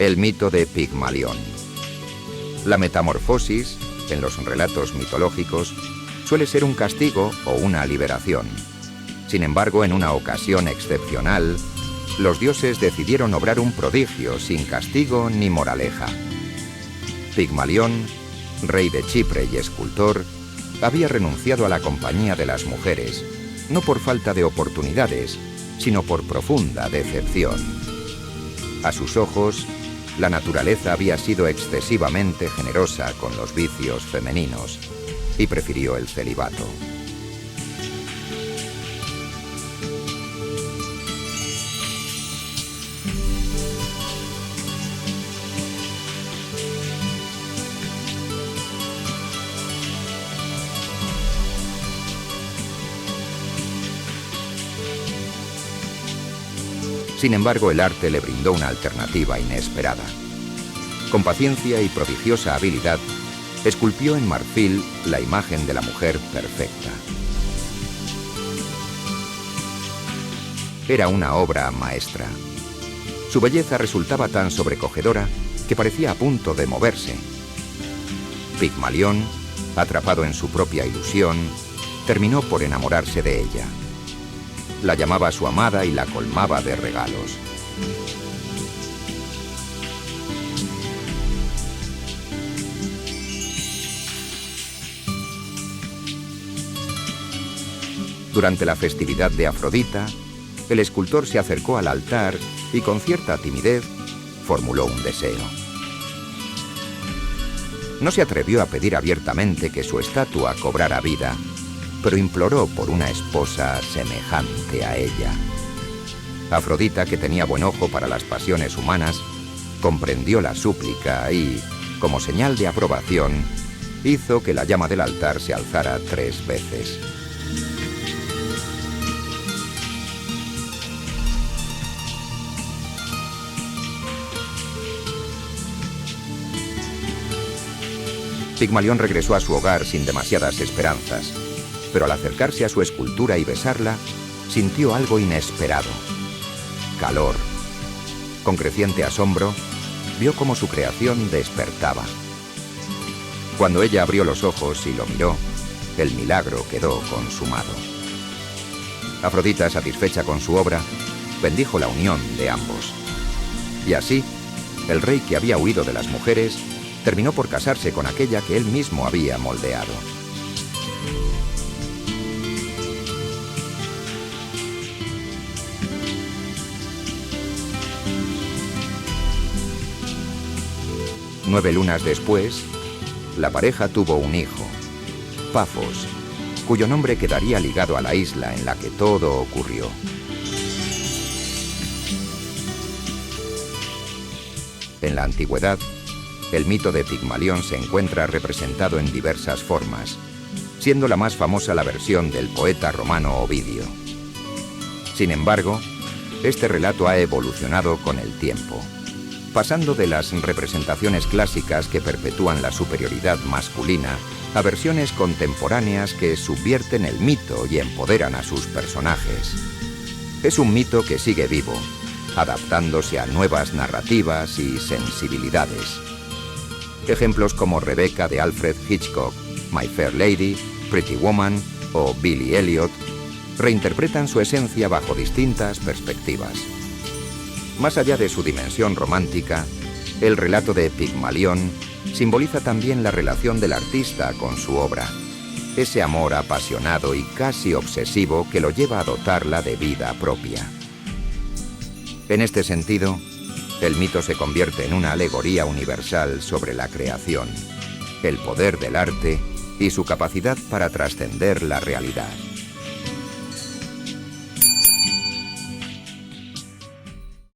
El mito de Pigmalión. La metamorfosis, en los relatos mitológicos, suele ser un castigo o una liberación. Sin embargo, en una ocasión excepcional, los dioses decidieron obrar un prodigio sin castigo ni moraleja. Pigmalión, rey de Chipre y escultor, había renunciado a la compañía de las mujeres, no por falta de oportunidades, sino por profunda decepción. A sus ojos, la naturaleza había sido excesivamente generosa con los vicios femeninos y prefirió el celibato. Sin embargo, el arte le brindó una alternativa inesperada. Con paciencia y prodigiosa habilidad, esculpió en marfil la imagen de la mujer perfecta. Era una obra maestra. Su belleza resultaba tan sobrecogedora que parecía a punto de moverse. Pigmalión, atrapado en su propia ilusión, terminó por enamorarse de ella. La llamaba su amada y la colmaba de regalos. Durante la festividad de Afrodita, el escultor se acercó al altar y con cierta timidez formuló un deseo. No se atrevió a pedir abiertamente que su estatua cobrara vida, pero imploró por una esposa semejante a ella. Afrodita, que tenía buen ojo para las pasiones humanas, comprendió la súplica y, como señal de aprobación, hizo que la llama del altar se alzara 3 veces. Pigmalión regresó a su hogar sin demasiadas esperanzas, pero al acercarse a su escultura y besarla, sintió algo inesperado: calor. Con creciente asombro, vio cómo su creación despertaba. Cuando ella abrió los ojos y lo miró, el milagro quedó consumado. Afrodita, satisfecha con su obra, bendijo la unión de ambos. Y así, el rey que había huido de las mujeres terminó por casarse con aquella que él mismo había moldeado. Nueve lunas después, la pareja tuvo un hijo, Pafos, cuyo nombre quedaría ligado a la isla en la que todo ocurrió. En la antigüedad, el mito de Pigmalión se encuentra representado en diversas formas, siendo la más famosa la versión del poeta romano Ovidio. Sin embargo, este relato ha evolucionado con el tiempo, pasando de las representaciones clásicas que perpetúan la superioridad masculina a versiones contemporáneas que subvierten el mito y empoderan a sus personajes. Es un mito que sigue vivo, adaptándose a nuevas narrativas y sensibilidades. Ejemplos como Rebecca de Alfred Hitchcock, My Fair Lady, Pretty Woman o Billy Elliot reinterpretan su esencia bajo distintas perspectivas. Más allá de su dimensión romántica, el relato de Pigmalión simboliza también la relación del artista con su obra, ese amor apasionado y casi obsesivo que lo lleva a dotarla de vida propia. En este sentido, el mito se convierte en una alegoría universal sobre la creación, el poder del arte y su capacidad para trascender la realidad.